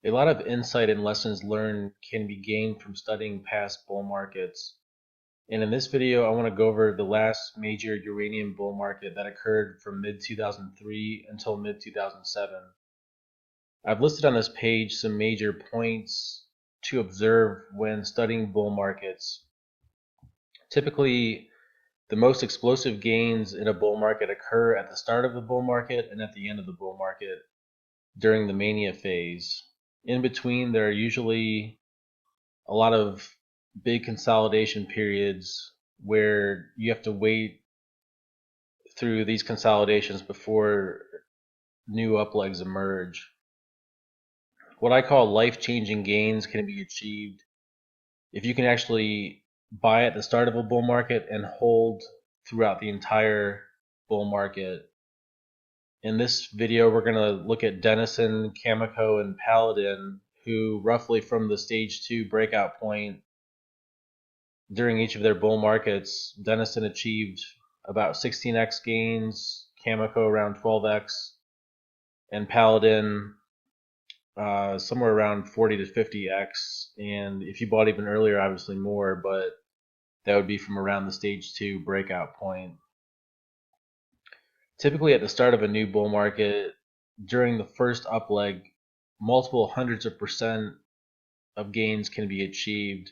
A lot of insight and lessons learned can be gained from studying past bull markets. And in this video, I want to go over the last major uranium bull market that occurred from mid 2003 until mid 2007. I've listed on this page some major points to observe when studying bull markets. Typically, the most explosive gains in a bull market occur at the start of the bull market and at the end of the bull market during the mania phase. In between, there are usually a lot of big consolidation periods where you have to wait through these consolidations before new uplegs emerge. What I call life-changing gains can be achieved if you can actually buy at the start of a bull market and hold throughout the entire bull market. In this video, we're going to look at Denison, Cameco, and Paladin, who roughly from the stage 2 breakout point during each of their bull markets, Denison achieved about 16x gains, Cameco around 12x, and Paladin somewhere around 40 to 50x. And if you bought even earlier, obviously more, but that would be from around the stage 2 breakout point. Typically, at the start of a new bull market, during the first up leg, multiple hundreds of percent of gains can be achieved.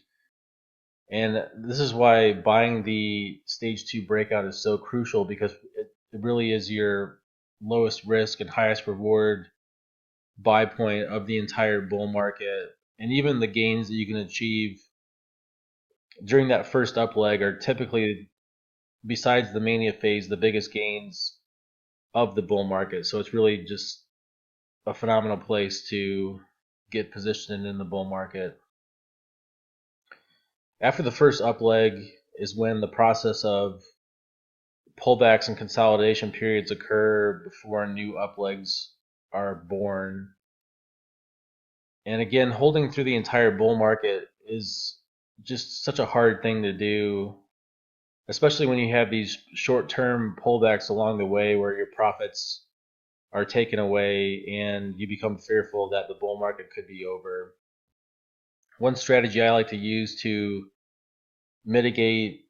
And this is why buying the stage 2 breakout is so crucial, because it really is your lowest risk and highest reward buy point of the entire bull market. And even the gains that you can achieve during that first up leg are typically, besides the mania phase, the biggest gains of the bull market. So it's really just a phenomenal place to get positioned in the bull market. After the first up leg is when the process of pullbacks and consolidation periods occur before new up legs are born. And again, holding through the entire bull market is just such a hard thing to do, especially when you have these short-term pullbacks along the way where your profits are taken away and you become fearful that the bull market could be over. One strategy I like to use to mitigate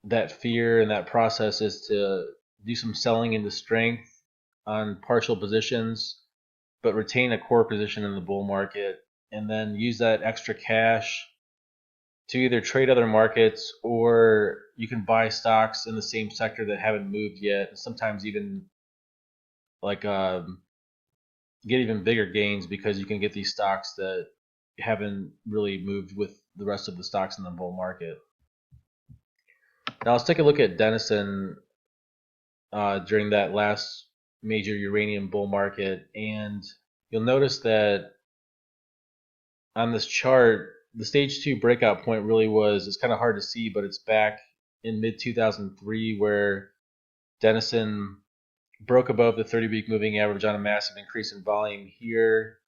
that fear and that process is to do some selling into strength on partial positions, but retain a core position in the bull market, and then use that extra cash to either trade other markets, or you can buy stocks in the same sector that haven't moved yet, and sometimes even like get even bigger gains because you can get these stocks that haven't really moved with the rest of the stocks in the bull market. Now let's take a look at Denison during that last major uranium bull market, and you'll notice that on this chart, the stage 2 breakout point really was, it's kind of hard to see, but it's back in mid 2003 where Denison broke above the 30-week moving average on a massive increase in volume here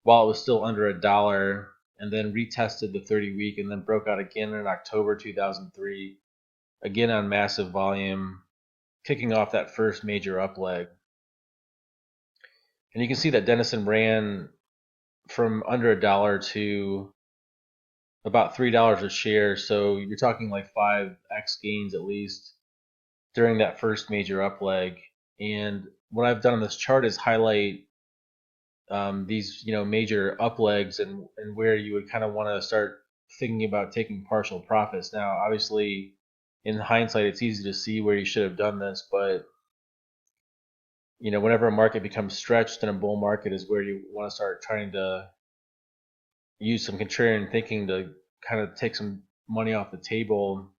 while it was still under $1, and then retested the 30-week and then broke out again in October 2003, again on massive volume, kicking off that first major up leg. And you can see that Denison ran from under $1 to about $3 a share, so you're talking like 5x gains at least during that first major up leg. And what I've done on this chart is highlight these major up legs and where you would kind of want to start thinking about taking partial profits. Now, obviously, in hindsight, it's easy to see where you should have done this, but whenever a market becomes stretched in a bull market is where you want to start trying to use some contrarian thinking to kind of take some money off the table,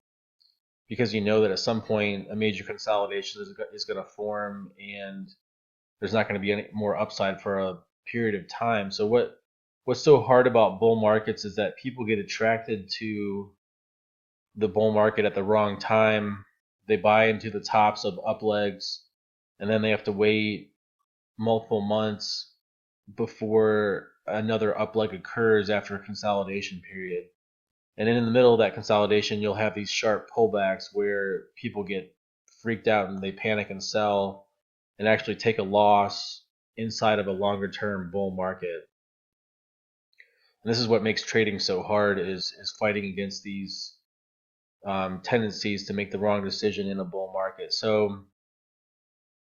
because you know that at some point a major consolidation is going to form and there's not going to be any more upside for a period of time. So what's so hard about bull markets is that people get attracted to the bull market at the wrong time. They buy into the tops of up legs, and then they have to wait multiple months before another up leg occurs after a consolidation period. And then in the middle of that consolidation, you'll have these sharp pullbacks where people get freaked out and they panic and sell and actually take a loss inside of a longer term bull market. And this is what makes trading so hard, is fighting against these tendencies to make the wrong decision in a bull market. So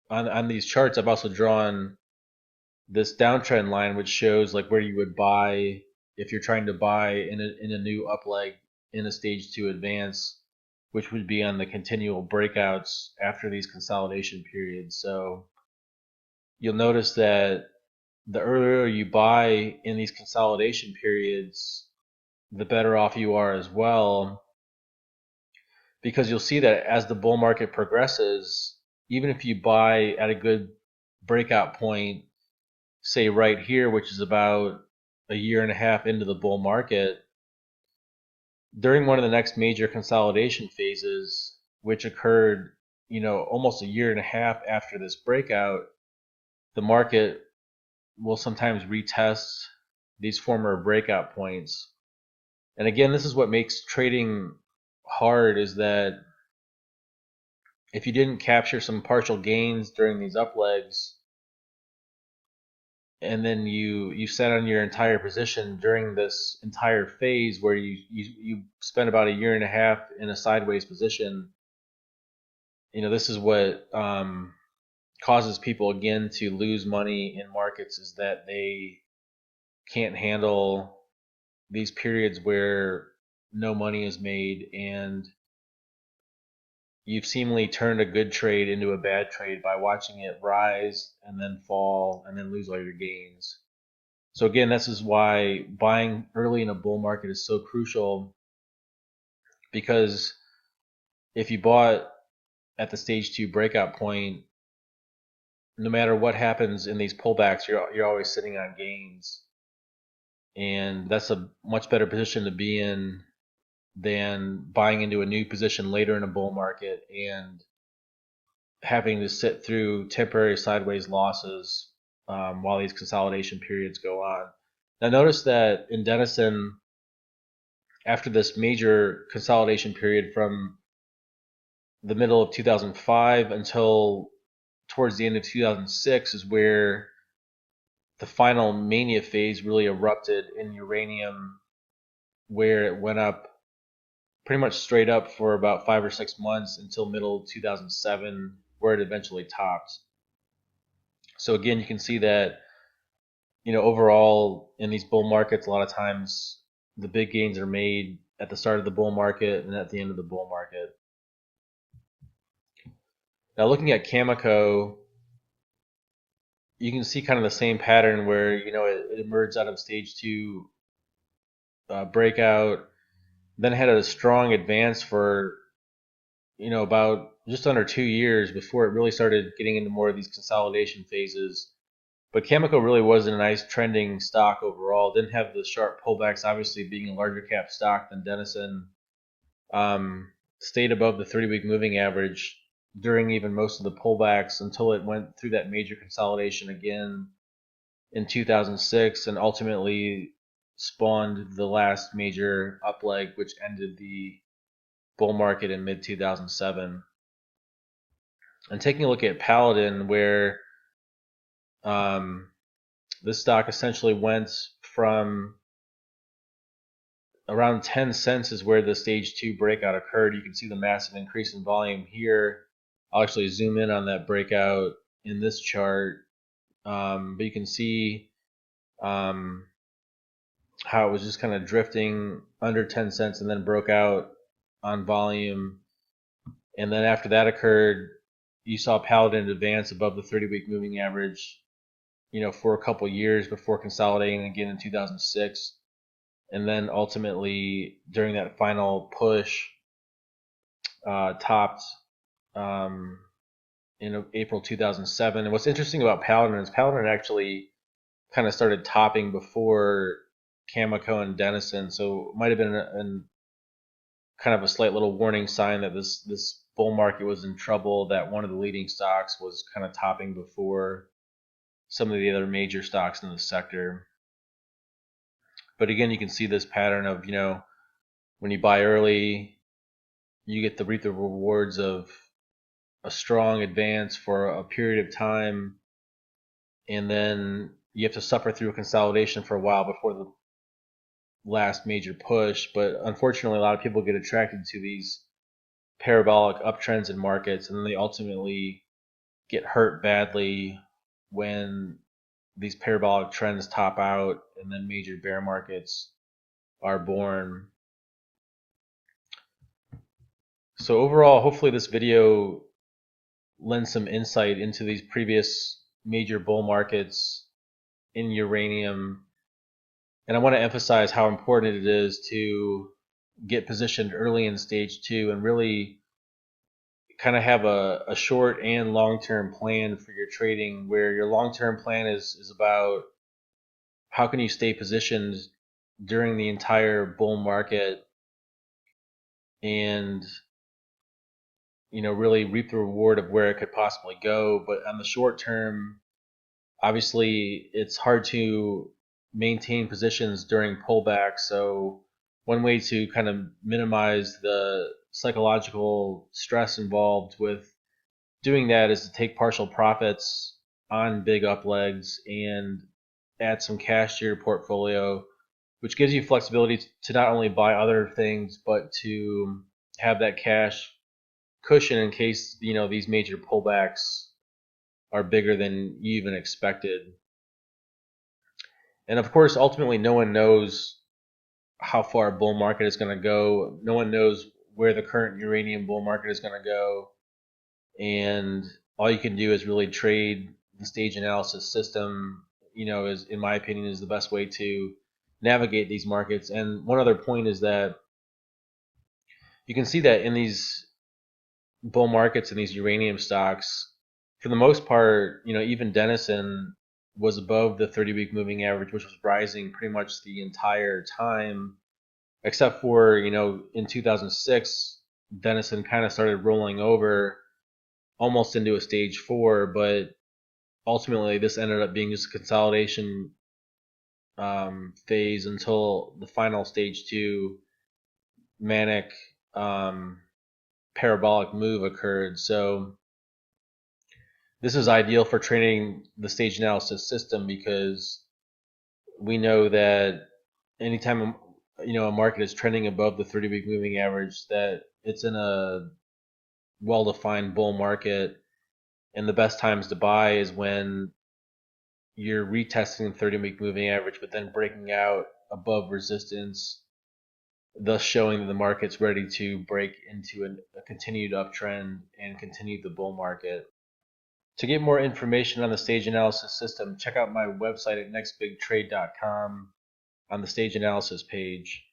on these charts, I've also drawn this downtrend line, which shows like where you would buy if you're trying to buy in a new up leg in a stage 2 advance, which would be on the continual breakouts after these consolidation periods. So you'll notice that the earlier you buy in these consolidation periods, the better off you are as well, because you'll see that as the bull market progresses, even if you buy at a good breakout point, say right here, which is about a year and a half into the bull market, during one of the next major consolidation phases, which occurred, almost a year and a half after this breakout, the market will sometimes retest these former breakout points. And again, this is what makes trading hard, is that if you didn't capture some partial gains during these up legs, and then you sat on your entire position during this entire phase where you spent about a year and a half in a sideways position, this is what causes people again to lose money in markets, is that they can't handle these periods where no money is made, and you've seemingly turned a good trade into a bad trade by watching it rise and then fall and then lose all your gains. So again, this is why buying early in a bull market is so crucial, because if you bought at the stage 2 breakout point, no matter what happens in these pullbacks, you're always sitting on gains, and that's a much better position to be in than buying into a new position later in a bull market and having to sit through temporary sideways losses while these consolidation periods go on. Now notice that in Denison, after this major consolidation period from the middle of 2005 until towards the end of 2006 is where the final mania phase really erupted in uranium, where it went up pretty much straight up for about 5 or 6 months until middle 2007, where it eventually topped. So again, you can see that overall in these bull markets, a lot of times the big gains are made at the start of the bull market and at the end of the bull market. Now looking at Cameco, you can see kind of the same pattern where it emerged out of stage 2 breakout, then had a strong advance for about just under 2 years before it really started getting into more of these consolidation phases. But Cameco really was a nice trending stock overall. Didn't have the sharp pullbacks, obviously being a larger cap stock than Denison. Stayed above the 30-week moving average during even most of the pullbacks until it went through that major consolidation again in 2006 and ultimately spawned the last major up leg, which ended the bull market in mid 2007. And taking a look at Paladin, where this stock essentially went from around 10 cents is where the stage 2 breakout occurred. You can see the massive increase in volume here. I'll actually zoom in on that breakout in this chart, but you can see how it was just kind of drifting under 10 cents and then broke out on volume. And then after that occurred, you saw Paladin advance above the 30-week moving average, for a couple years before consolidating again in 2006. And then ultimately, during that final push, topped in April 2007. And what's interesting about Paladin is Paladin actually kind of started topping before Cameco and Denison, so it might have been kind of a slight little warning sign that this bull market was in trouble, that one of the leading stocks was kind of topping before some of the other major stocks in the sector. But again, you can see this pattern of, when you buy early, you get to reap the rewards of a strong advance for a period of time, and then you have to suffer through a consolidation for a while before last major push, but unfortunately, a lot of people get attracted to these parabolic uptrends in markets, and then they ultimately get hurt badly when these parabolic trends top out and then major bear markets are born. So overall, hopefully this video lends some insight into these previous major bull markets in uranium. And I want to emphasize how important it is to get positioned early in stage 2 and really kind of have a short and long-term plan for your trading, where your long-term plan is about how can you stay positioned during the entire bull market and really reap the reward of where it could possibly go. But on the short term, obviously it's hard to maintain positions during pullbacks. So one way to kind of minimize the psychological stress involved with doing that is to take partial profits on big up legs and add some cash to your portfolio, which gives you flexibility to not only buy other things but to have that cash cushion in case these major pullbacks are bigger than you even expected. And of course, ultimately, no one knows how far a bull market is going to go. No one knows where the current uranium bull market is going to go. And all you can do is really trade the stage analysis system, is, in my opinion, is the best way to navigate these markets. And one other point is that you can see that in these bull markets and these uranium stocks, for the most part, even Denison was above the 30-week moving average, which was rising pretty much the entire time, except for, in 2006, Denison kind of started rolling over almost into a stage 4, but ultimately this ended up being just a consolidation phase until the final stage 2 manic parabolic move occurred. So this is ideal for training the stage analysis system because we know that anytime a market is trending above the 30-week moving average, that it's in a well-defined bull market, and the best times to buy is when you're retesting the 30-week moving average but then breaking out above resistance, thus showing that the market's ready to break into a continued uptrend and continue the bull market. To get more information on the stage analysis system, check out my website at nextbigtrade.com on the stage analysis page.